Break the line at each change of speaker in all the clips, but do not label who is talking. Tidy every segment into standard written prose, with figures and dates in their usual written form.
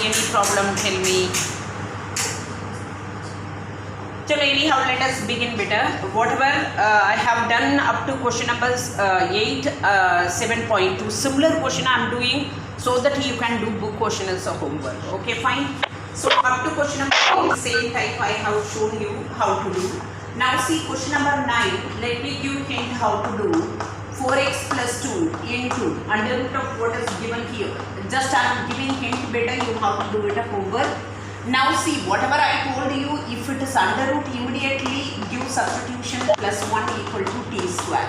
any problem, tell me. So anyhow, let us begin better. Whatever I have done up to question number 8, 7.2, similar question I am doing so that you can do book question as a homework. Okay, fine. So up to question number 8, same type I have shown you how to do. Now see question number 9. Let me give hint how to do 4x plus 2 into under root of what is given here. Just I am giving hint better, you have to do it a homework. Now see, whatever I told you, if it is under root, immediately give substitution plus 1 equal to t square.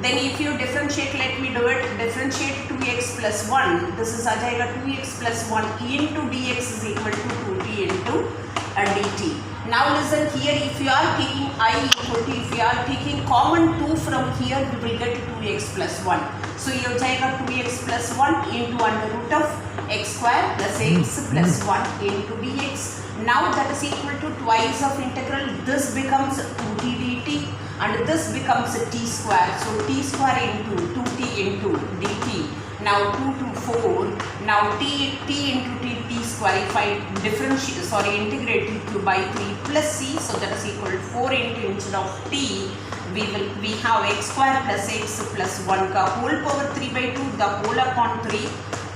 Then if you differentiate, let me do it, differentiate 2x plus 1, this is आ जाएगा 2x plus 1 into dx is equal to 2t into dt. Now listen here, if you are taking I equal to, if you are taking common 2 from here, you will get 2x plus 1. So ये हो जाएगा 2x plus 1 into under root of x square plus x plus 1 into dx. Now that is equal to twice of integral. This becomes 2t dt and this becomes t square. So t square into 2t into dt. Now 2 to 4. Now t into t square. If I differentiate, integrate it by 3 plus c, so that is equal to 4 into instead of t. We have x square plus x plus 1 का whole power 3 by 2, the whole upon 3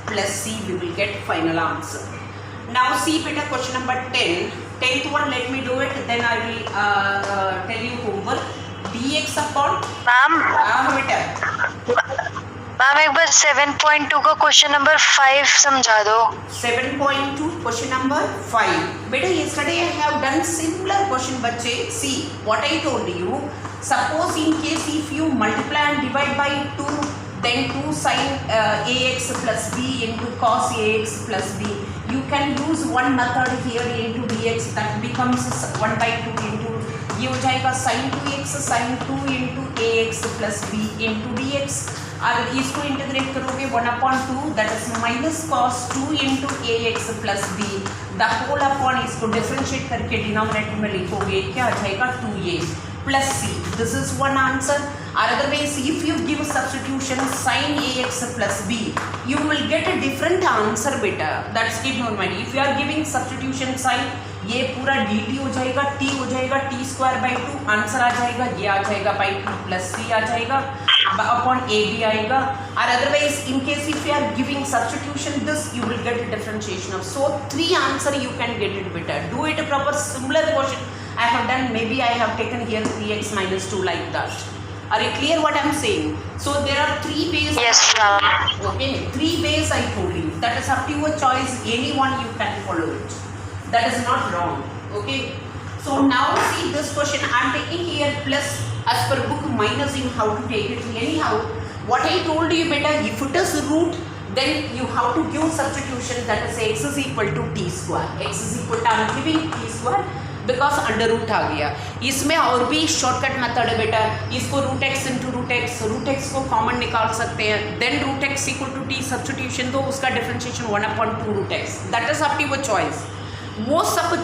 plus c, we will get final answer. Now see better question number 10. 10th one, let me do it, then I will tell you homework. dx upon
बेटा ma'am एक बार 7.2 का question number 5 समझा दो.
7.2 question number 5. बेटा yesterday I have done similar question बच्चे. See what I told you. Suppose in case if you multiply and divide by 2, then 2 sin ax plus b into cos ax plus b. You can use one method here into dx, that becomes 1 by 2 into, ये हो जाएगा sin 2x sin 2 into ax plus b into dx. और इसको integrate करोगे 1 upon 2, that is minus cos 2 into ax plus b, the whole upon, इसको differentiate करके denominator में लिखोगे, क्या आ जाएगा 2a plus c. This is one answer. Or otherwise, if you give substitution sin ax plus b, you will get a different answer beta. That's keep in mind. If you are giving substitution sin, ये पूरा dt हो जाएगा, t हो जाएगा, t square by 2, answer आ जाएगा, ये आ जाएगा by 2 plus c आ जाएगा, upon a b आएगा. Or otherwise, in case if you are giving substitution this, you will get a differentiation of. So 3 answer you can get it better. Do it a proper similar question I have done. Maybe I have taken here 3x minus 2 like that. Are you clear what I am saying? So there are 3 ways.
Yes, ma'am.
Okay, 3 ways I told you. That is up to your choice. Anyone you can follow it. That is not wrong. Okay. So now see this question I am taking here plus as per book minusing how to take it. Anyhow, what I told you better, if it is root, then you have to give substitution, that is x is equal to t square. X is equal to, I am giving t square because under root आ गया. इसमें और भी shortcut method है बेटा. इसको root x into root x को common निकाल सकते हैं. Then root x equal to t substitution दो, उसका differentiation 1/2 root x. That is up to your choice. वो सब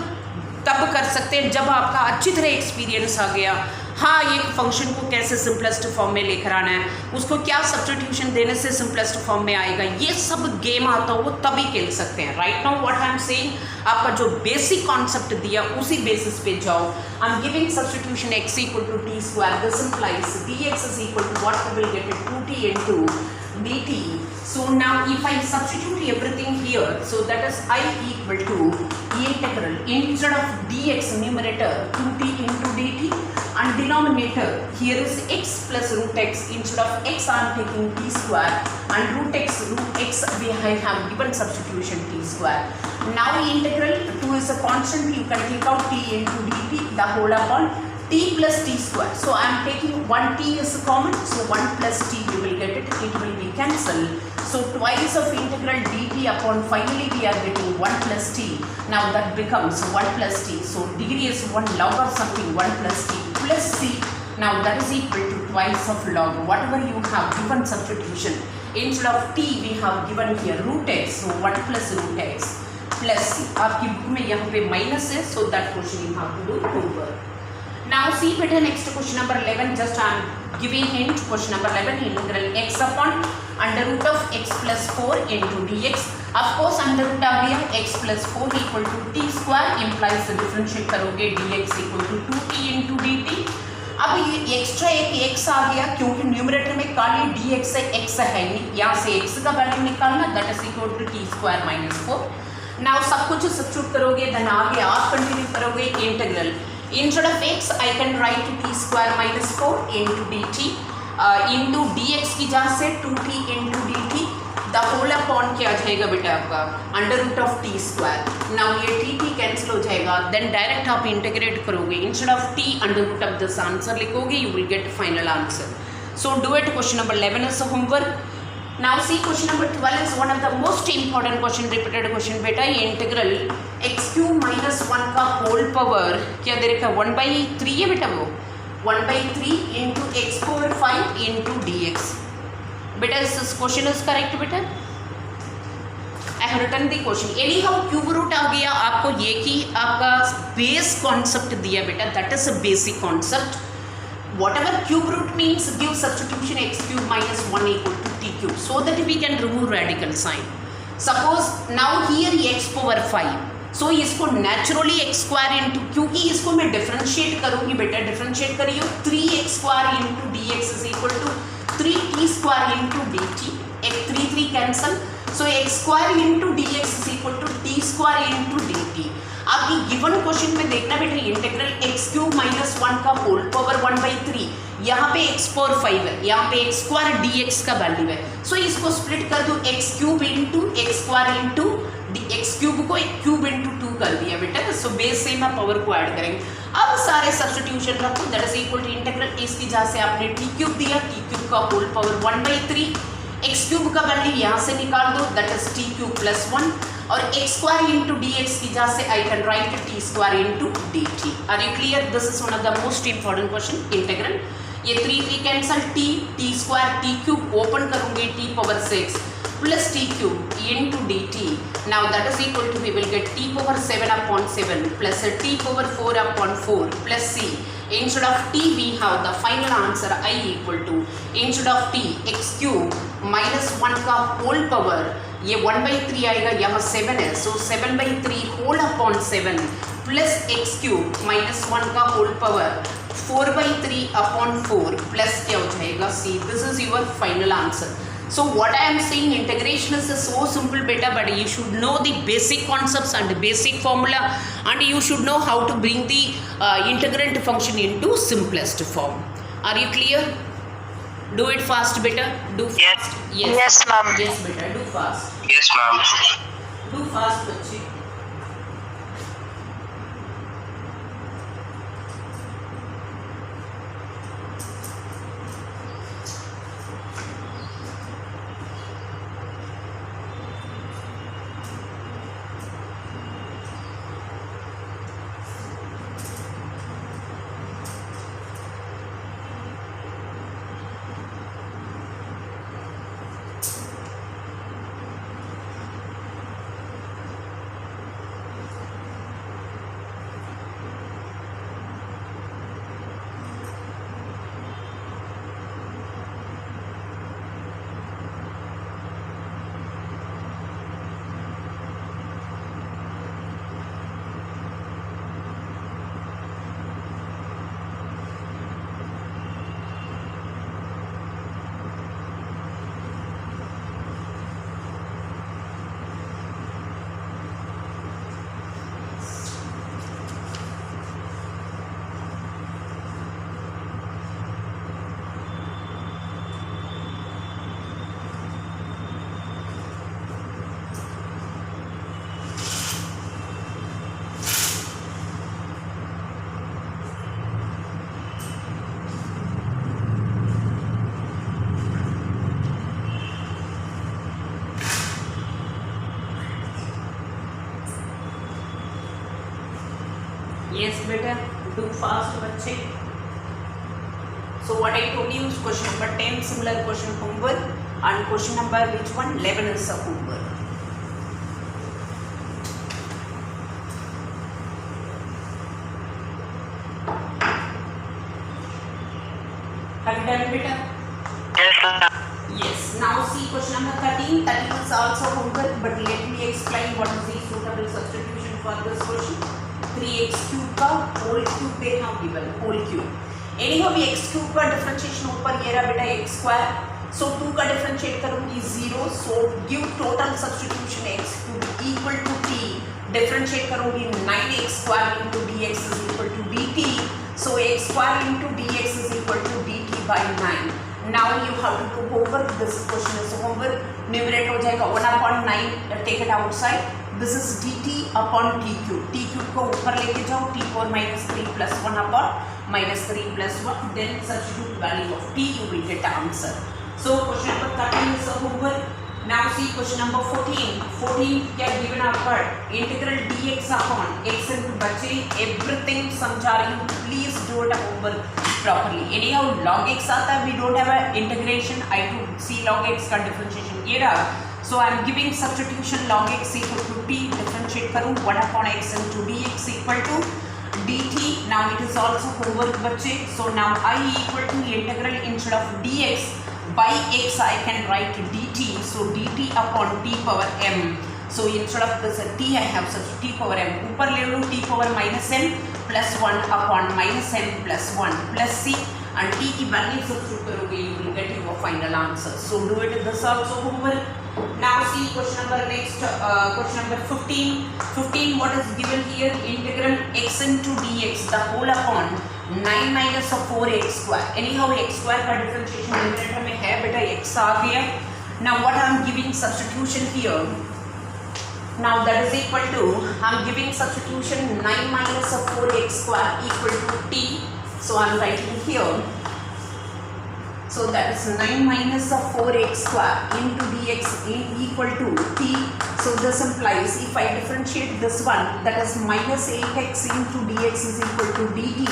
तब कर सकते हैं जब आपका अच्छी तरह एक्सपीरियंस आ गया. हाँ, एक फंक्शन को कैसे सिंपलेस्ट फॉर्म में लेकर आना है, उसको क्या सब्स्टिट्यूशन देने से सिंपलेस्ट फॉर्म में आएगा, ये सब गेम आता है वो तभी खेल सकते हैं. Right now what I am saying, आपका जो बेसिक कॉन्सेप्ट दिया उसी बेसिस पे जाओ. I am giving substitution x equal to t square, this implies dx is equal to what we will get 2t into dt. So now if I substitute everything here, so that is I equal to integral, instead of dx numerator 2t into dt, and denominator here is x plus root x. Instead of x I am taking t square, and root x we have given substitution t square. Now integral 2 is a constant, you can take out t into dt, the whole upon t plus t square. So I am taking 1t is common, so 1 plus t you will get it will be cancelled. So twice of integral dt upon finally we are getting 1 plus t. Now that becomes 1 plus t. So degree is 1 log of something, 1 plus t plus c. Now that is equal to twice of log whatever you have given substitution. Instead of t we have given here root x, so 1 plus root x plus c. आपकी book में यहाँ पे minus है, so that question you have to do homework. Now see better next question number 11. Just I am giving hint. Question number 11, integral x upon under root of x plus 4 into d x. Of course under root आ गया x plus 4 equal to t square implies differentiate करोगे dx equal to 2t into d t. अब ये extra एक x आ गया क्योंकि numerator में खाली dx है, x है नहीं, यहाँ से x का वैल्यू निकालना that is equal to t square minus 4. Now सब कुछ सब्स्टिट्यूट करोगे देन आगे आप कंटिन्यू करोगे integral. Instead of x I can write t square minus 4 into d t into d x की जहाँ से 2t into d t the whole upon क्या आ जाएगा बेटा आपका under root of t square. Now ये टी कैंसिल हो जाएगा देन डायरेक्ट आप इंटीग्रेट करोगे instead of t under root of this answer लिखोगे you will get final answer. So do it. Question number 11 is homework. Now see question number 12 is one of the most important question, repeated question बेटा. ये integral x cube minus 1 का whole power क्या दे रखा है 1/3 है बेटा, वो 1/3 into x power 5 into d x. बेटा दिस क्वेश्चन इज करेक्ट बेटा. I have written the question. Anyhow cube root आ गया आपको, ये कि आपका बेस कॉन्सेप्ट दिया बेटा, that is a basic concept. whatever cube root means give substitution x cube minus 1 equal to t cube so that we can remove radical sign. Suppose now here x power 5, so इसको naturally x square into, क्योंकि इसको मैं differentiate करूँगी बेटा, differentiate करिए 3x square into dx is equal to 3t square into dt. एक 3 cancel, so x square into dx is equal to t square into dt. आपकी given question में देखना बेटा इंटीग्रल x क्यूब माइनस 1 का whole power 1/3, यहाँ पे x power 5 है, यहाँ पे x स्क्वायर dx का वैल्यू है. सो इसको स्प्लिट कर दो x cube into x square into x cube को एक क्यूब इंटू 2 कर दिया बेटा. सो बेस से मैं पावर को ऐड करेंगे. अब सारे सब्स्टिट्यूशन रखो that is equal to integral इसकी जहाँ से आपने t क्यूब दिया, t क्यूब का होल पावर 1/3, एक्स क्यूब का वैल्यू यहाँ से निकाल दो that is t cube plus 1 और x square into d x की जहाँ से I can write t square into d t. Are you clear? This is one of the most important question integral. ये 3 cancel, t square T cube open करूँगी t power 6 plus t cube into d t. Now that is equal to we will get t power 7/7 plus t power 4/4 plus c. Instead of t we have the final answer I equal to instead of t x cube minus 1 का whole power, ये 1/3 आएगा, यहाँ 7 है, so 7/3 whole upon 7 plus x cube minus 1 का whole power 4/3/4 plus क्या हो जाएगा c. This is your final answer. So what I am saying, integration is so simple beta, but you should know the basic concepts and basic formula, and you should know how to bring the integrand function into simplest form. Are you clear? Do it fast beta. Do fast. Yes.
Yes ma'am.
Yes beta. Do fast.
Yes ma'am.
Do fast बच्चे. Yes beta, do fast बच्चे. So what I told you is question number 10 similar question homework, and question number which one 11 is a homework. Have you done beta?
Yes ma'am.
Yes. Now see question number 13. 13 is also homework, but let me explain what is the suitable substitution for this question. 3x cube का whole cube पे हम given whole cube. Anyhow ये x cube का differentiation ऊपर ये रहा बेटा x square. So 2 का differentiate करूँगी 0. So give total substitution x cube equal to t. Differentiate करूँगी 9x square into dx is equal to dt. So x square into dx is equal to dt by 9. Now you have to do homework. This question is homework. Numerator हो जाएगा 1/9. Take it outside. This is dt upon t cube. T cube को ऊपर लेके जाओ. t power minus 3 plus 1 upon minus 3 plus 1. Then substitute value of t. You will get the answer. So question number 13 is a homework. Now see question number 14. 14 क्या given आपका integral dx upon x into बच्चे everything समझा रही हूँ. Please do it homework properly. Anyhow log x आता है. We don't have a integration. I to see log x का differentiation ये रहा. So I am giving substitution log x equal to t. Differentiate करूँ 1/x into dx equal to dt. Now it is also homework बच्चे. So now I equal to integral instead of dx by x I can write dt. So dt upon t power m. So instead of this t I have such t power m. ऊपर ले लो t power minus m plus 1 upon minus m plus 1 plus c and t की value substitute करोगे you will get your final answer. So do it this also homework. Now see question number next question number 15. 15 what is given here integral x into dx the whole upon 9 minus of 4x square. Anyhow x square का differentiation numerator में है बेटा x आ गया. Now what I am giving substitution here. Now that is equal to I am giving substitution 9 minus of 4x square equal to t. So I am writing here. So that is 9 minus of 4x square into dx equal to t. So this implies if I differentiate this one that is minus 8x into dx is equal to dt.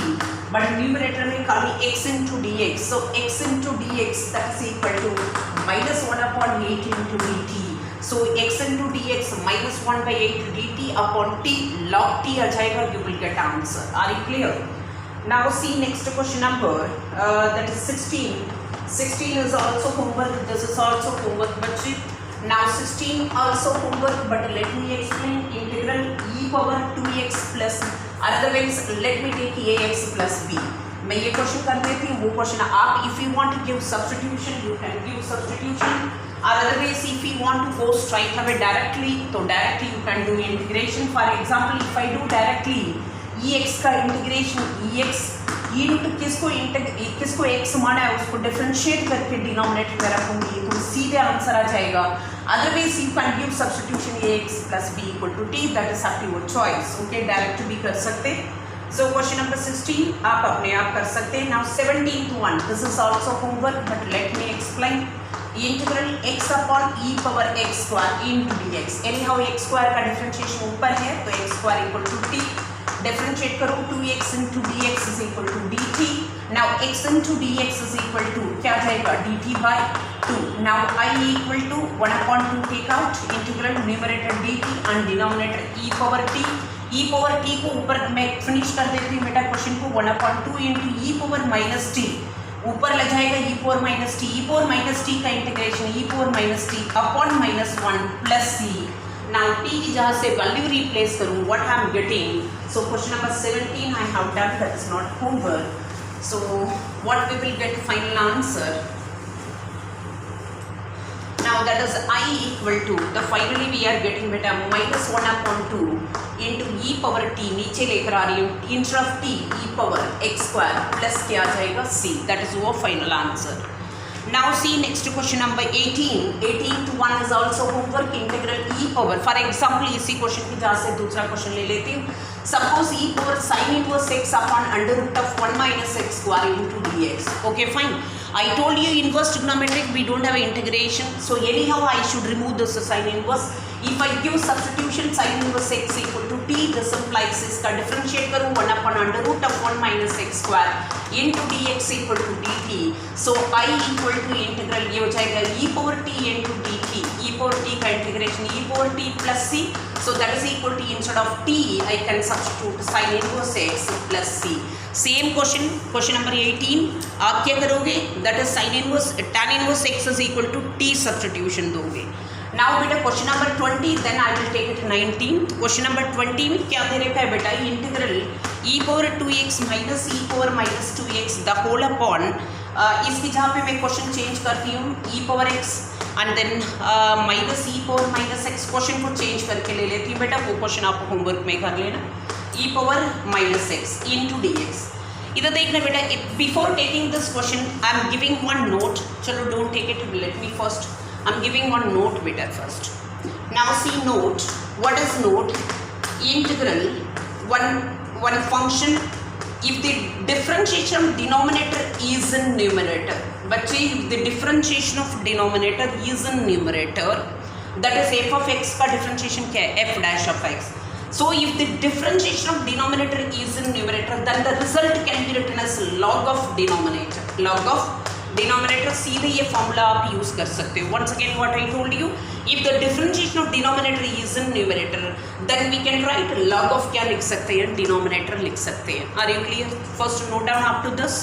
But numerator में खाली x into dx. So x into dx that is equal to minus 1 upon 8 into dt. So x into dx minus 1 by 8 dt upon t log t आ जाएगा. You will get answer. Are you clear? Now see next question number that is 16. 16 is also homework. This is also homework बच्चे. Now 16 also homework but let me explain integral e power 2x plus otherwise let me take ax plus b. मैं ये question कर देती हूँ. वो question आप if you want to give substitution you can give substitution. Otherwise if you want to go straight away directly तो directly you can do integration. For example if I do directly ex का integration ex into किसको x माना है उसको differentiate करके denominator में रखूंगी तो सीधे आंसर आ जाएगा. Otherwise you can give substitution ax plus b equal to t. That is up to your choice. Okay direct भी कर सकते. सो क्वेश्चन नंबर 16 आप अपने आप कर सकते हैं. Now 17th one this is also homework but let me explain. Integral x upon e power x square into dx. Anyhow x square का डिफरेंशिएशन ऊपर है तो x square equal to t. Differentiate करो 2x into dx is equal to dt. Now x into dx is equal to क्या जाएगा dt by 2. Now I equal to 1 upon 2 take out integral numerator dt and denominator e power t. e power t को ऊपर मैं finish कर देती हूँ बेटा question को 1 upon 2 into e power minus t. ऊपर लग जाएगा e power minus t. e power minus t का integration e power minus t upon minus 1 plus c. Now t की जहाँ से वैल्यू रिप्लेस करूँ what I am getting. So question number 17 I have done. That is not homework. So what we will get final answer. Now that is I equal to the finally we are getting beta minus 1 upon 2 into e power t. नीचे लेकर आ रही हूँ instead of t e power x square plus क्या आ जाएगा c. That is वो final answer. Now see next question number 18. 18th one is also homework integral e power. For example इसी question की जहाँ से दूसरा क्वेश्चन ले लेती हूँ. Suppose e power sin inverse x upon under root of 1 minus x square into dx. Okay fine. I told you inverse trigonometric we don't have integration. So anyhow I should remove this sin inverse. If I give substitution sine inverse x equal to t, this implies इसका differentiate करूं 1 upon under root of 1 minus x square into dx equal to dt, so I equal to integral ये हो जाएगा e power t into dt, e power t का integration e power t plus c, so that is equal to instead of t I can substitute sin inverse x plus c. Same question number 18 आप क्या करोगे, that is sin inverse tan inverse x is equal to t substitution दोगे. Now बेटा question number 20, then I will take it 19. Question number 20 में क्या दे रखा है बेटा, integral e power 2x minus e power minus 2x the whole upon, इसकी जहाँ पे मैं क्वेश्चन चेंज करती हूँ e power x and then minus e power minus x, question को चेंज करके ले लेती हूँ बेटा, वो क्वेश्चन आप होमवर्क में कर लेना. e power minus x into d x. इधर देखना बेटा, before taking this question I am giving one note. चलो don't take it, let me first I am giving one note बेटा first. Now see note, what is note, integral one function if the differentiation of denominator is in numerator. बच्चे, if the differentiation of denominator is in numerator, that is f of x का differentiation क्या है, f dash of x. So if the differentiation of denominator is in numerator, then the result can be written as log of denominator. Log of denominator, सीधे ये formula आप use कर सकते हो. Once again what I told you, if the differentiation of denominator is in numerator, then we can write log of क्या लिख सकते हैं, denominator लिख सकते हैं. Are you clear? First note down up to this.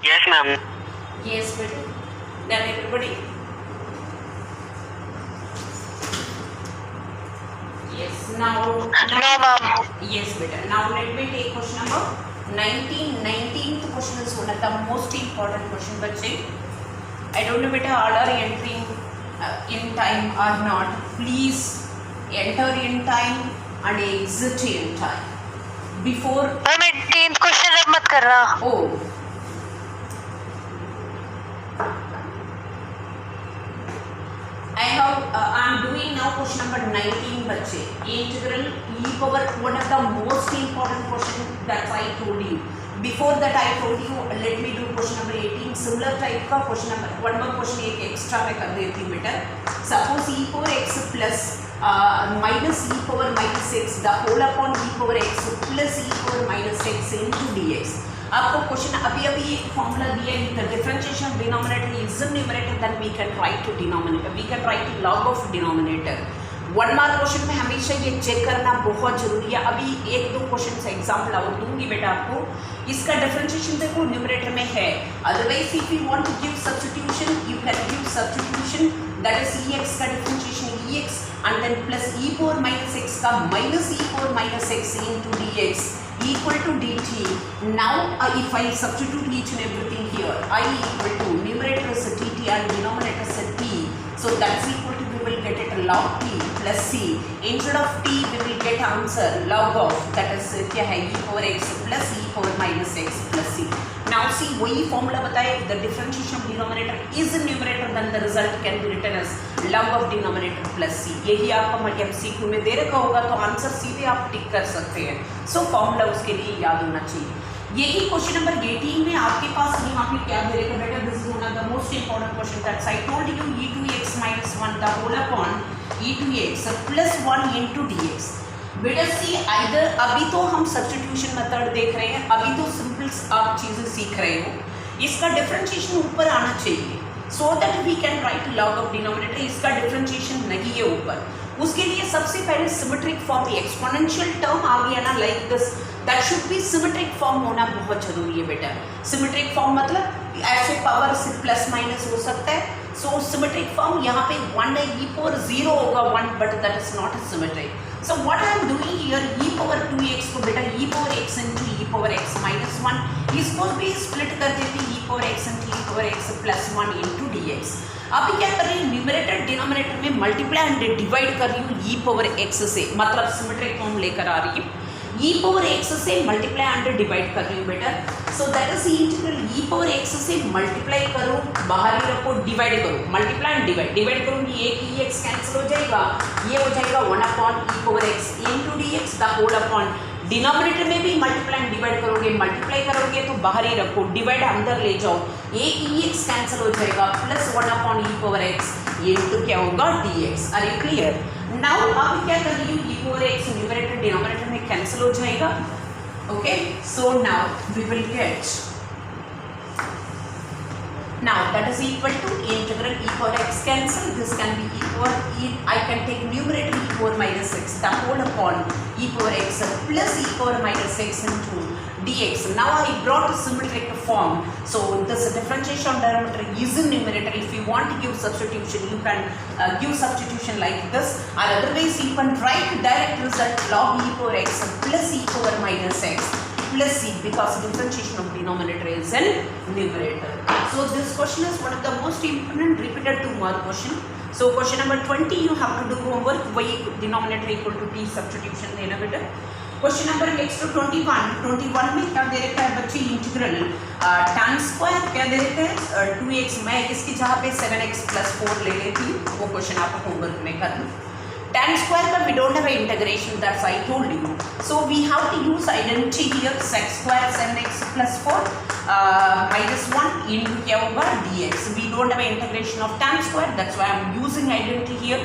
Yes, ma'am.
Yes, better. Then everybody. Yes. Now.
No, ma'am.
Yes, better. Now let me take question number 19. 19th question is one of the most important question, बच्चे. I don't know बेटा all are entering in time or not. Please enter in time and exit in time. Before.
Ma'am 18th question रब मत करना.
Oh. I'm doing now question number 19 बच्चे. Integral e power, one of the most important question that I told you. Before that I told you, let me do question number 18. Similar type का question number, one more question एक extra मैं कर देती हूँ बेटा. Suppose e power x plus minus e power minus x the whole upon e power x plus e power minus x into dx. आपको question अभी एक फॉर्मूला दिया है, the differentiation of denominator is in numerator, then we can write to denominator, we can write log of denominator. One mark question में हमेशा ये check करना बहुत जरूरी है. अभी एक दो क्वेश्चन से एग्जांपल और दूंगी बेटा आपको. इसका डिफरेंशिएशन देखो न्यूमरेटर में है, otherwise if you want to give substitution you can give substitution, that is e x का differentiation e x and then plus e power minus x का minus e power minus x into dx equal to dt. Now if I substitute each and everything here, I equal to numerator is dt and denominator is t, so that's equal to, we will get it log t plus c. Instead of t we will get answer log of, that is क्या है, e power x plus e power minus x plus c. Now see वही formula बताए, the differentiation of denominator is in numerator, then the result can be written as log of denominator plus c. यही आपका MCQ में दे रखा होगा तो answer सीधे आप टिक कर सकते हैं. सो फॉर्मूला उसके लिए याद होना चाहिए. यही क्वेश्चन नंबर 18 में आपके पास यहाँ पे क्या दे रखा बेटा, this is one of the most important question that's I told you, e2x minus 1 the whole upon e2x plus 1 into dx. बेटा सी आइदर, अभी तो हम सब्स्टिट्यूशन मेथड देख रहे हैं, अभी तो सिंपल आप चीज़ें सीख रहे हो, इसका डिफरेंशिएशन ऊपर आना चाहिए so that we can write log of denominator. इसका डिफरेंशिएशन नहीं है ऊपर, उसके लिए सबसे पहले सिमेट्रिक फॉर्म, एक्सपोनेंशियल टर्म आ गया ना like this, that should be symmetric form होना बहुत जरूरी है बेटा। सिमेट्रिक फॉर्म मतलब ऐसे पावर से प्लस माइनस हो सकता है, सो सिमेट्रिक फॉर्म यहाँ पे 1 है, e पावर 0 होगा 1, but that is not symmetric. So what I am doing here, e power 2x को बेटा e power x into e power x minus 1, इसको भी स्प्लिट कर देते e power x into e power x plus 1 into dx। अभी क्या कर रही हूँ, न्यूमरेटर डिनोमिनेटर में मल्टीप्लाई एंड डिवाइड कर रही हूँ e पावर x से, मतलब सिमेट्रिक फॉर्म लेकर आ रही हूँ, e पावर x से मल्टीप्लाई एंड डिवाइड कर रही हूँ बेटा। So that is integral e power x से मल्टीप्लाई करो, बाहर ही रखो, डिवाइड करो, मल्टीप्लाई एंड डिवाइड करूँगी, एक e x कैंसिल हो जाएगा, ये हो जाएगा 1 upon e power x into dx the whole upon, denominator में भी मल्टीप्लाई एंड डिवाइड करोगे, मल्टीप्लाई करोगे तो बाहर ही रखो, डिवाइड अंदर ले जाओ, एक e x कैंसिल हो जाएगा, plus 1 upon e power x into क्या होगा dx। Are you clear? Now अब क्या कर रही हूँ, e power x numerator denominator में कैंसिल हो जाएगा। Okay, so now we will get, now that is equal to integral e power x cancel, this can be e power e, I can take numerator e power minus x the whole upon e power x plus e power minus x into dx. Now I brought a symmetric form, so this differentiation derivative is in numerator. If you want to give substitution, you can give substitution like this, or otherwise you can write direct result log e power x plus e power minus x plus c, because differentiation of denominator is in numerator. So this question is one of the most important repeated 2 mark question. So question number 20 you have to do homework, y denominator equal to t substitution देना बेटा। Question number next 21 में क्या दे रखा है बच्चे, integral tan square क्या दे रखा है 2x, मैं इसकी जहाँ पे 7x प्लस 4 ले लेती हूँ, वो क्वेश्चन आपको होमवर्क में करना। tan square का we don't have an integration, that's I told you, so we have to use identity here, sec square 7x plus 4 minus 1 into क्या होगा dx, we don't have an integration of tan square, that's why I am using identity here।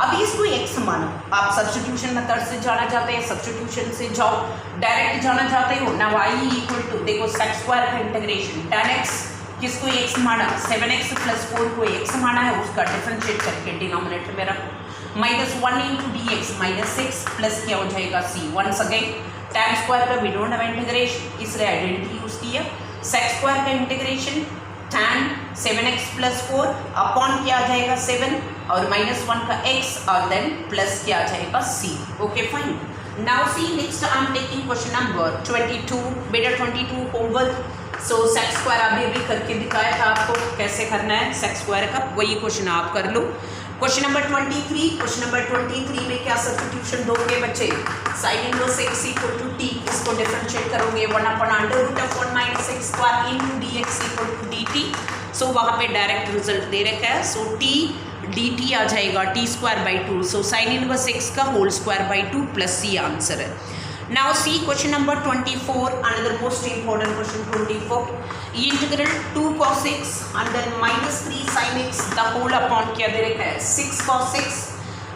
अभी इसको x मानो, आप substitution method से जाना चाहते हैं, सब्स्टिट्यूशन से जाओ, डायरेक्ट जाना चाहते हो ना, y इक्वल टू देखो sec square का इंटीग्रेशन tan x किसको x माना, 7x प्लस 4 को x माना है, उसका डिफरेंशिएट करके डिनोमिनेटर में रखो, minus 1 into d x minus 6 plus क्या हो जाएगा c। Once again tan square का वी डोंट हैव इंटीग्रेशन, इसलिए आइडेंटिटी यूज किया, sec स्क्वायर का integration tan 7x plus 4 upon क्या आ जाएगा 7 और माइनस 1 का x और देन प्लस क्या आ जाएगा c। Okay fine, now see next I am taking question number 22 बेटा 22 होमवर्क। सो सेक स्क्वायर अभी करके दिखाया था आपको कैसे करना है सेक स्क्वायर का, वही क्वेश्चन आप कर लो। क्वेश्चन नंबर 23, क्वेश्चन नंबर 23 में क्या सब्स्टिट्यूशन दोगे बच्चे, sine inverse x equal to t, इसको डिफरेंशिएट करोगे 1 upon under root of 1 minus x square into dx equal to dt। So वहाँ पे डायरेक्ट रिजल्ट दे रखा है, सो t dt आ जाएगा t square by 2, so sine inverse x का whole square by 2 plus c answer है। Now see question number 24, another most important question 24, integral 2 cos x and then minus 3 sin x the whole upon क्या दे रखा है 6 cos x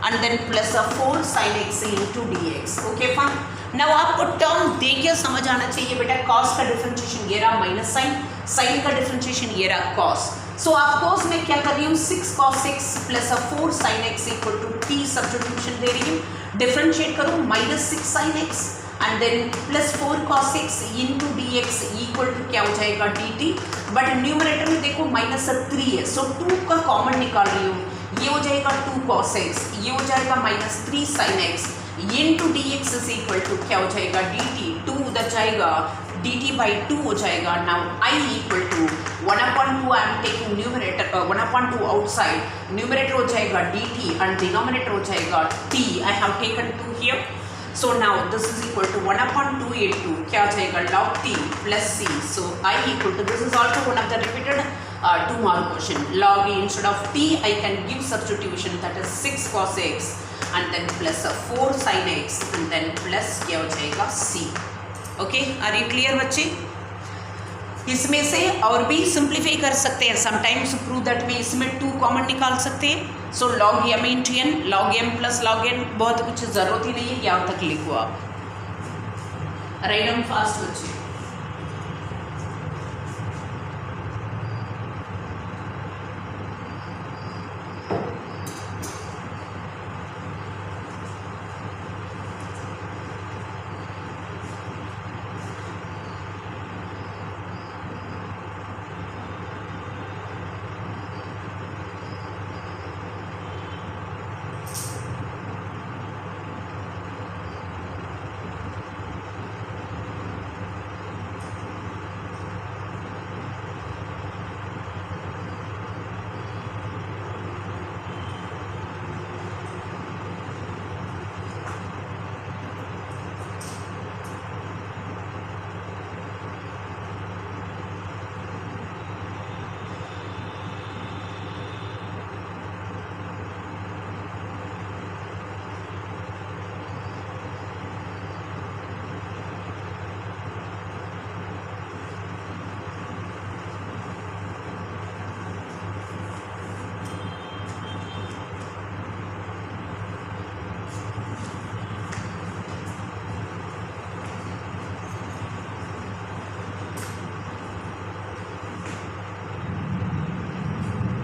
and then plus a 4 sin x into dx। okay fine, now आपको term देख के समझ आना चाहिए बेटा, cos का डिफरेंशिएशन ये रहा माइनस साइन, साइन का डिफरेंशिएशन ये रहा cos। सो आप cos में क्या कर रही हूँ 6 cos x plus 4 sin x equal to t substitution दे रही हूँ, डिफरेंशिएट करो minus 6 sin x and then plus 4 cos x into d x equal to क्या हो जाएगा dt, बट न्यूमरेटर में देखो माइनस 3 है, सो 2 का कॉमन निकाल रही हूँ, ये हो जाएगा 2 cos x, ये हो जाएगा minus 3 sin x into d x is equal to क्या हो जाएगा dt, 2 उधर जाएगा dt बाई 2 हो जाएगा। Now I equal to 1/2 I am taking numerator 1/2 outside, numerator हो जाएगा dt एंड डिनोमिनेटर हो जाएगा t, I have taken 2 here. So now this is equal to 1/2 into क्या आ जाएगा log t plus c, so I equal to, this is also one of the repeated 2 mark question, log e instead of t I can give substitution, that is 6 cos x and then plus 4 sin x and then plus क्या हो जाएगा c। okay, are you clear बच्चे? इसमें से और भी simplify कर सकते हैं, समटाइम्स प्रूव दैट में इसमें 2 कॉमन निकाल सकते हैं। So log m into n, log m plus log n, बहुत कुछ ज़रूरत ही नहीं है, यहाँ तक लिखो आप। राइट डाउन फास्ट बच्चे।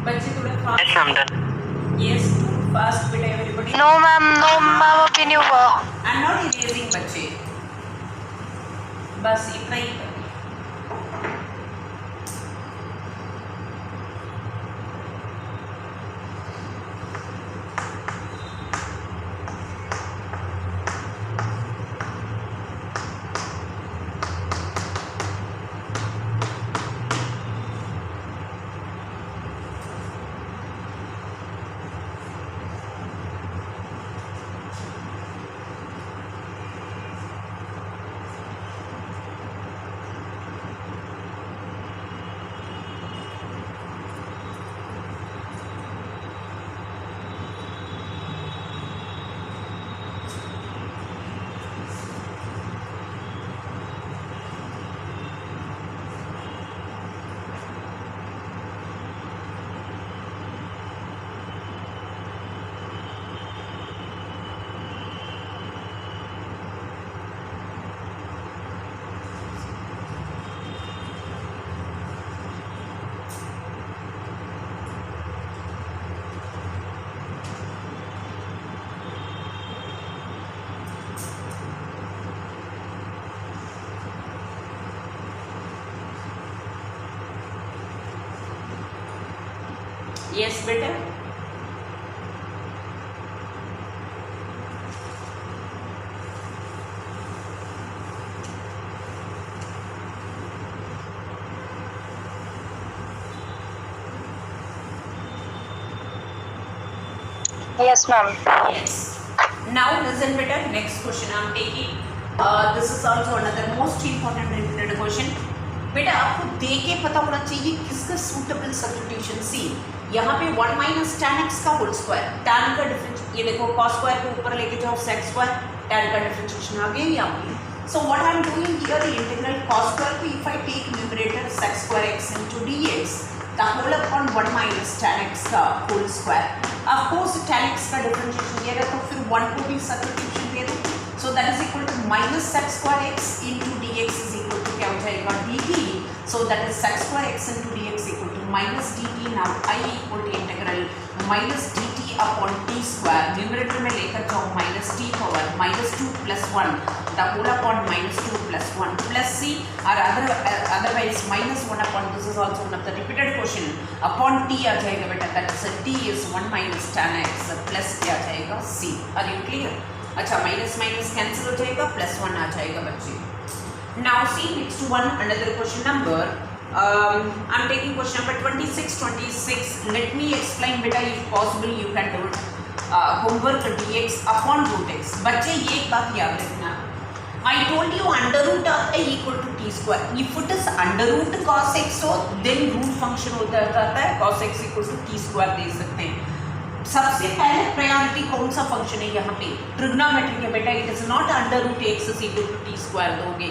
बच्चे थोड़ा fast.
Yes, I'm done.
Yes, fast बेटा everybody.
No ma'am, अभी नहीं हुआ।
I'm not erasing बच्चे, बस इतना ही करना। Yes बेटा।
Yes ma'am.
Yes. Now listen better. Next question I am taking. This is also another most important repeated question. बेटा आपको देख के पता होना चाहिए किसका सूटेबल सब्स्टिट्यूशन। सी यहाँ पे 1 माइनस tan x का होल स्क्वायर, tan का डिफरेंस, ये देखो cos स्क्वायर को ऊपर लेके जाओ sec स्क्वायर, tan का डिफरेंशिएशन आ गया यहाँ पे। So what I am doing here, the integral cos square को if I take numerator sec square x into dx, the whole upon 1 minus tan x का whole square. Of course tan x का differentiation दिया गया तो फिर 1 को भी substitution दे दो। So that is equal to minus sec square x into dx is equal to क्या हो जाएगा dt. So that is sec square x into dx equal to minus dt. Now I equal to integral minus dt upon t square. Numerator में लेकर जाओ minus t power minus 2 plus 1 the whole upon minus 2 plus 1 plus c or otherwise minus 1 upon, this is also one of the repeated question, upon t आ जाएगा बेटा, that is t is 1 minus tan x plus क्या आ जाएगा c. Are you clear? अच्छा minus minus cancel हो जाएगा, plus 1 आ जाएगा बच्चे। Now see next one another question number, I am taking question number 26 let me explain बेटा if possible you can do it. Homework dx upon root x। बच्चे ये एक बात याद रखना, I told you under root आता है equal to t square. If it is under root cos x हो देन रूट फंक्शन होता जाता है cos x equal to t square दे सकते हैं। सबसे पहले प्रायोरिटी कौन सा फंक्शन है यहाँ पे, ट्रिग्नोमेट्रिक है बेटा, it is not under root x is equal to t square दोगे।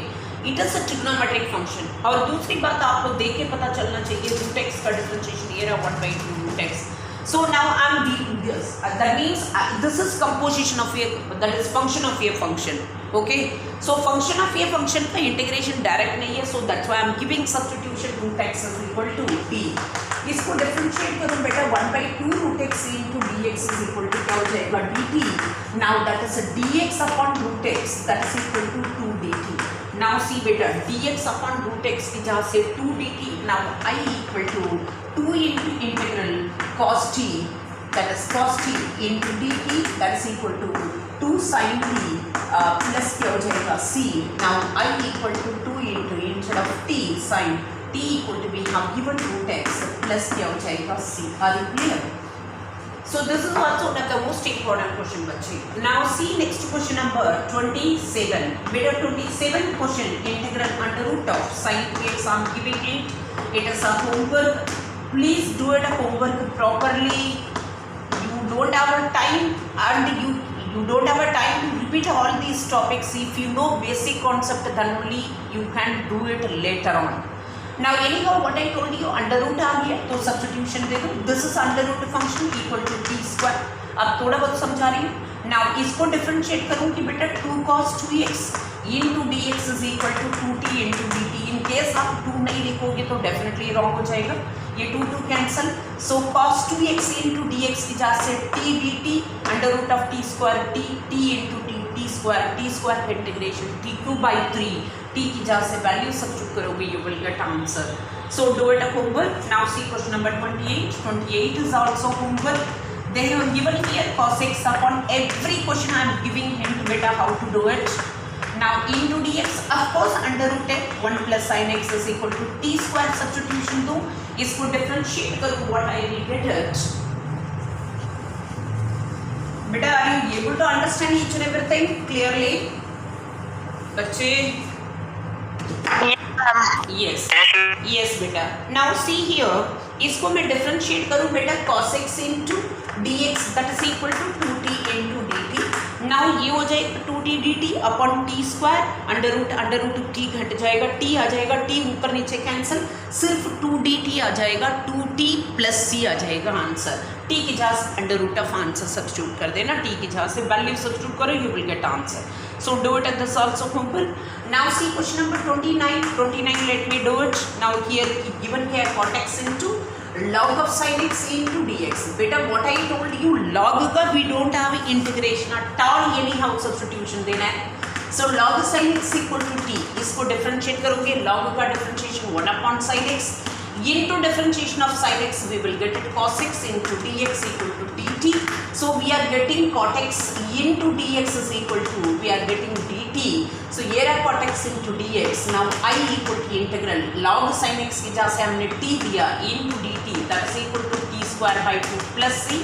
It is a trigonometric function. और दूसरी बात आपको देख के पता चलना चाहिए रूट एक्स का डिफरेंशिएशन ये रहा 1/2 root x. So now I am dealing this. That means this is composition of a, that is function of a function. Okay. So function of a function का integration direct नहीं है. So that's why I am giving substitution root x is equal to t. इसको differentiate करूँ बेटा 1/2 root x into dx is equal to क्या हो जाएगा dt. Now that is a dx upon root x that is equal to 2 dt. Now see बेटा dx upon root x की जहाँ से 2 dt. Now I equal to 2 into integral cos t, that is cos t into dt, that is equal to 2 sin t plus क्या हो जाएगा c. Now I equal to 2 into instead of t sin t equal to we have given root x plus क्या हो जाएगा c. Are you clear? So this is also one of the most important question बच्चे. Now see next question number 27. Beta 27 question integral under root of sin x. I am giving it. It is a homework. Please do it homework properly. You don't have a time and you don't have a time to repeat all these topics. If you know basic concept then only you can do it later on. Now anyhow what I told you under root आ गया तो substitution दे दो. This is under root function equal to t square. अब थोड़ा बहुत समझा रही हूँ. Now इसको differentiate करूँगी बेटा 2 cos 2x into dx is equal to 2t into dt. In case आप 2 नहीं लिखोगे तो definitely wrong हो जाएगा. ये 2 cancel. So cos 2x into dx की जगह से t dt under root of t square t into t square integration t³ by 3 t की जगह से value substitute करोगे you will get answer. So do it a homework. Now see question number 28. 28 is also homework. They have given here cos x upon every question I am giving him beta how to do it. Now into dx of course under root f 1 plus sin x is equal to t square substitution दो. इसको differentiate करो what I will get it. बेटा are you able to understand each and everything clearly? बच्चे yes बेटा. Now see here इसको मैं differentiate करूँ बेटा cos x into dx that is equal to 2t into dt. Now ये हो जाएगा 2t dt upon t square under root t घट जाएगा t आ जाएगा t ऊपर नीचे कैंसिल सिर्फ 2 dt आ जाएगा 2t प्लस c आ जाएगा आंसर. t की जगह से under root of answer substitute कर देना. t की जगह से वैल्यू सब्स्टिट्यूट करो you will get answer. So do it at this also homework. Now see question number 29. 29 let me do it. Now here given here cot x into log of sin x into dx. बेटा what I told you log का we don't have integration at all. anyhow substitution देना है. So log sin x equal to t. इसको differentiate करोगे log का differentiation 1 upon sin x into differentiation of sin x we will get it cos x into dx equal to dt. So we are getting cot x into dx is equal to we are getting dt. So ये रहा cot x into dx. Now I equal to integral log sin x की जगह से हमने t दिया into dt that is equal to t square by 2 plus c.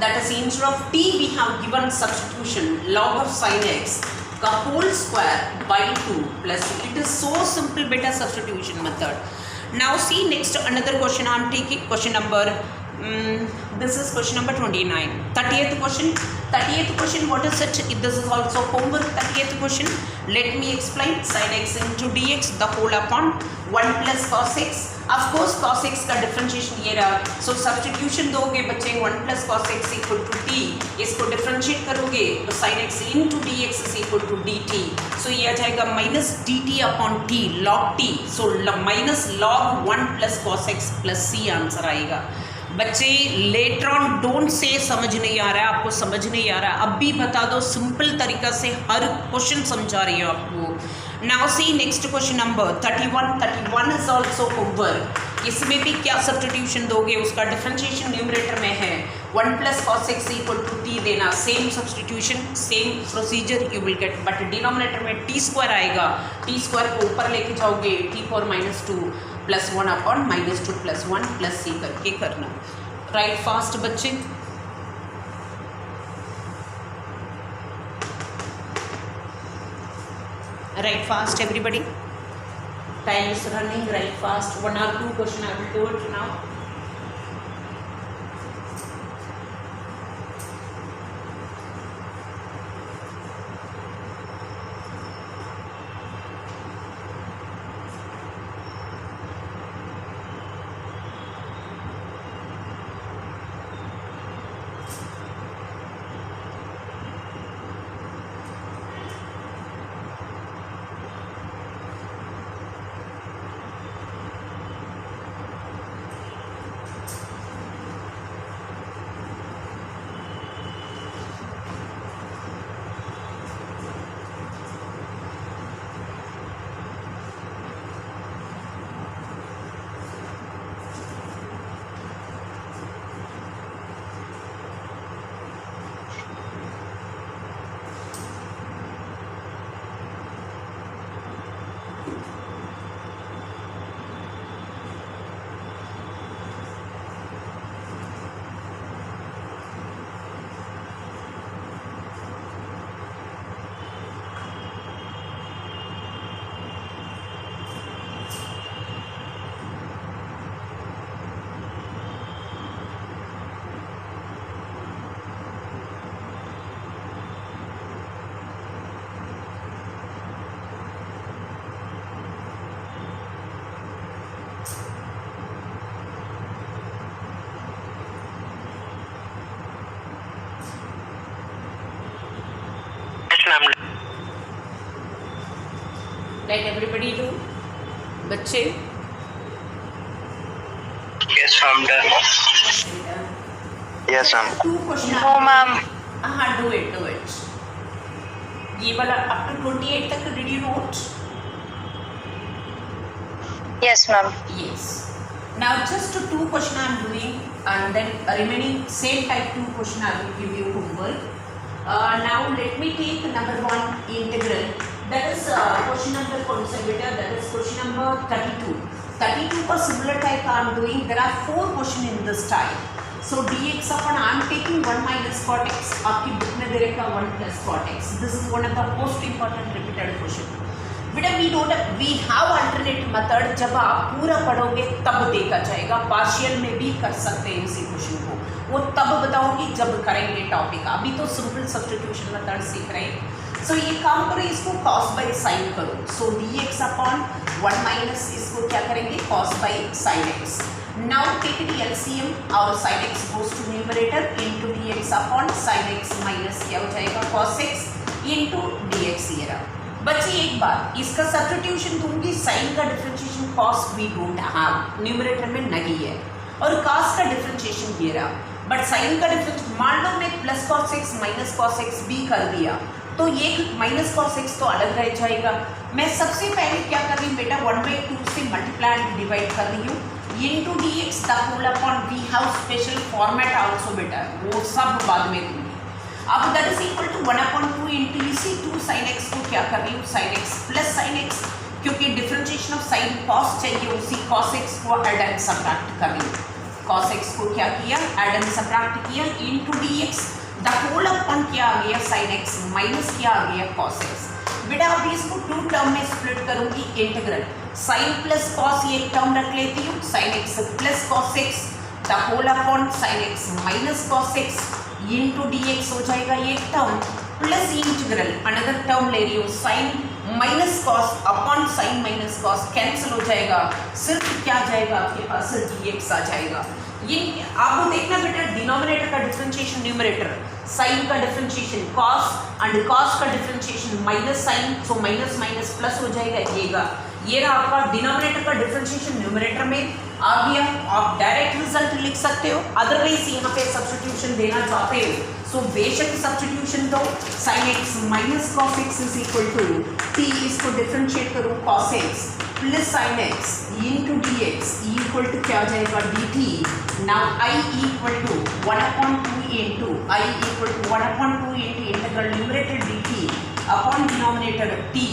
That is instead of t we have given substitution log of sin x का whole square by 2 plus c. It is so simple beta substitution method. Now see next another question I am taking question number this is question number 29. 30th question what is it? This is also homework. 30th question let me explain sin x into dx the whole upon 1 plus cos x. Of course cos x का differentiation ये रहा. So substitution दोगे बच्चे 1 plus cos x equal to t. इसको differentiate करोगे तो sin x into dx is equal to dt. So ये आ जाएगा minus dt upon t log t. So minus log 1 plus cos x plus c answer आएगा. बच्चे later on don't say समझ नहीं आ रहा है आपको समझ नहीं आ रहा है अब भी बता दो सिंपल तरीका से हर क्वेश्चन समझा रही हूँ आपको. Now see next question number 31 is also homework. इसमें भी क्या सब्स्टिट्यूशन दोगे उसका डिफरेंशिएशन न्यूमरेटर में है 1 plus cos x equal to t देना. Same substitution same procedure you will get but denominator में टी स्क्वायर आएगा. टी स्क्वायर को ऊपर लेके जाओगे t for -2 plus 1 upon -2 plus 1 plus c करके करना. राइट फास्ट बच्चे. Write fast everybody. Time is running. Write fast. 1 or 2 question I will do it now. Let everybody do बच्चे.
Yes, ma'am. Done. Yes, ma'am.
Two question.
No, ma'am.
हाँ, do it. ये वाला up to 28 तक did you note?
Yes, ma'am.
Yes. Now just two question I am doing, and then remaining same type 2 question I will give you homework. Now let me take number 1 integral. That is question number consecutive. That is question number 32. 32 for similar type I am doing. There are 4 question in this type. So dx upon I am taking 1 minus cot x. आपकी book में दे रखा 1 plus cot x. This is one of the most important repeated question. बेटा we have alternate method. जब आप पूरा पढ़ोगे तब देखा जाएगा. पार्शियल में भी कर सकते हैं इसी क्वेश्चन को. वो तब बताऊंगी जब करेंगे टॉपिक. अभी तो सिंपल सब्स्टिट्यूशन मेथड सीख रहे हैं. सो ये काम करो, इसको cos बाई साइन करो. सो dx अपॉन 1 माइनस इसको क्या करेंगे cos by sine x. Now take it LCM और sine x goes to numerator into dx upon sine x minus क्या हो जाएगा cos एक्स इनटू dx. ये रहा बच्चे. एक बार इसका सब्स्टिट्यूशन दूंगी. साइन का differentiation cos we don't have, numerator में नहीं है, और cos का डिफरेंशिएशन ये रहा. बट साइन का डिफरेंशिएशन मान लो मैं plus cos x minus cos x भी कर दिया तो ये माइनस cos x तो अलग रह जाएगा. मैं सबसे पहले क्या कर रही हूँ बेटा 1/2 से मल्टीप्लाई एंड डिवाइड कर रही हूँ into dx the whole upon. We have special format also बेटा, वो सब बाद में दूंगी. अब that is equal to 1/2 into इसी 2 साइन एक्स को क्या कर रही हूँ sine x plus sine x, क्योंकि डिफरेंशिएशन ऑफ साइन कॉस चाहिए, उसी cos x को ऐड एंड सबट्रैक्ट कर रही हूँ. cos x को क्या किया ऐड एंड सबट्रैक्ट किया into dx the whole upon क्या आ गया साइन एक्स माइनस क्या आ गया cos x. बेटा अभी इसको 2 टर्म में स्प्लिट करूंगी. इंटीग्रल साइन प्लस cos ये एक टर्म रख लेती हूँ. Sine x plus cos x the whole upon sine x minus cos x into dx हो जाएगा ये term plus integral another term ले रही हूँ sine minus cos upon sine minus cos cancel हो जाएगा. सिर्फ क्या जाएगा आपके पास dx आ जाएगा. ये आपको देखना बेटा डिनोमिनेटर का डिफरेंशिएशन न्यूमरेटर, साइन का डिफरेंशिएशन cos एंड cos का differentiation minus sine, so minus minus plus हो जाएगा. ये रहा आपका डिनोमिनेटर का डिफरेंशिएशन न्यूमरेटर में आ गया. आप डायरेक्ट रिजल्ट लिख सकते हो, अदरवाइज यहाँ पे सब्स्टिट्यूशन देना चाहते हो सो बेशक सब्स्टिट्यूशन दो. Sine x minus cos x is equal to t, इसको डिफरेंशिएट करो cos x plus sine x into d x equal to क्या हो जाएगा dt. Now I equal to 1/2 into I equal to 1/2 into integral numerator dt upon denominator t.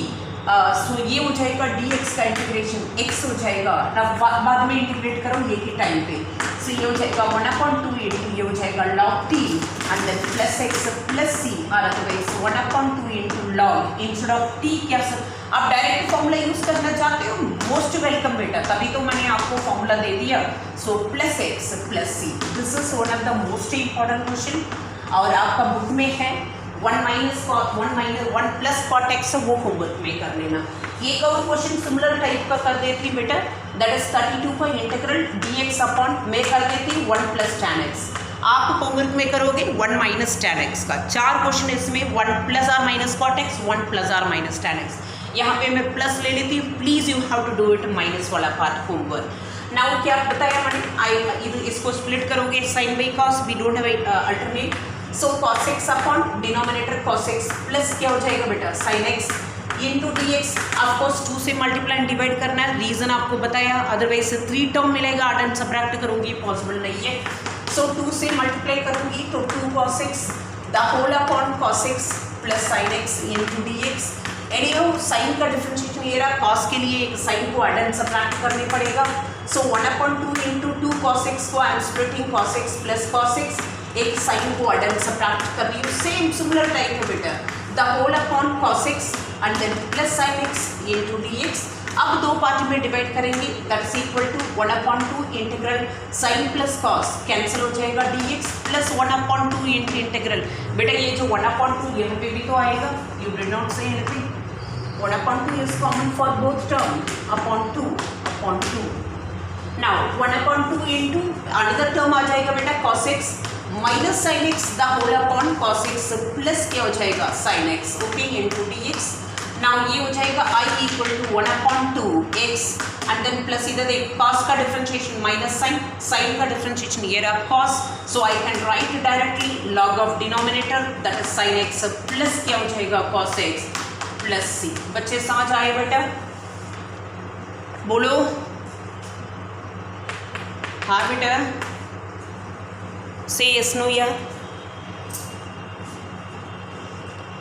So ये हो जाएगा dx का integration x हो जाएगा. तब बाद में इंटीग्रेट करो ये के टाइम पे. सो ये हो जाएगा 1/2 इंटू ये हो जाएगा log t and then plus x plus c और otherwise 1/2 into log instead of t. क्या सर आप डायरेक्ट फॉर्मूला यूज करना चाहते हो मोस्ट वेलकम बेटा, तभी तो मैंने आपको फॉर्मूला दे दिया. So plus x plus c. This is one of the most important question और आपका बुक में है. 1 प्लस cot x वो होमवर्क में कर लेना. एक और क्वेश्चन सिमिलर टाइप का कर देती बेटा, दैट इज 32 का इंटीग्रल dx अपॉन मैं कर देती 1 प्लस tan x. आप होमवर्क में करोगे 1 माइनस tan x का. 4 क्वेश्चन इसमें 1 plus or minus cot x 1 plus or minus tan x. यहाँ पे मैं प्लस ले लेती हूँ. Please you have to do it minus वाला पार्ट होमवर्क. नाउ क्या बताया मैंने, इसको स्प्लिट करोगे sine by cos, we don't have alternate. So cos x upon denominator cos x plus क्या हो जाएगा बेटा sine x into d x. Of course 2 से मल्टीप्लाई एंड डिवाइड करना है, रीजन आपको बताया, अदरवाइज 3 टर्म मिलेगा एड एंड सबट्रैक्ट करूंगी पॉसिबल नहीं है. सो 2 से मल्टीप्लाई करूंगी तो 2 cos x the whole upon cos x plus sine x into d x. Anyhow sine का डिफरेंशिएशन ये रहा, cos के लिए एक साइन को एड एंड सबट्रैक्ट करने पड़ेगा. सो 1/2 इंटू 2 cos x को I am splitting cos x plus cos x, एक साइन को एड एंड सबट्रैक्ट कर रही हूँ. सेम सिमिलर टाइप है बेटा, the whole upon cos x and then plus sine x into d x. अब 2 part में डिवाइड करेंगे that is equal to 1/2 integral sine plus cos cancel हो जाएगा dx प्लस 1/2 इंटू इंटीग्रल. बेटा ये जो 1/2 यहाँ पे भी तो आएगा, you did not say anything. 1/2 is common for both term upon 2. Now 1/2 into another term आ जाएगा बेटा cos x minus sine x the whole upon cos x plus क्या हो जाएगा sine x okay into d x. Now ये हो जाएगा I equal to 1/2 x and then plus इधर देख cos का डिफरेंशिएशन माइनस sin का डिफरेंशिएशन ये रहा cos, so I can right directly log of denominator that is sin x plus क्या हो जाएगा cos x प्लस c। बच्चे समझ आए बेटा? बोलो हाँ बेटा, से yes no या?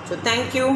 So thank you.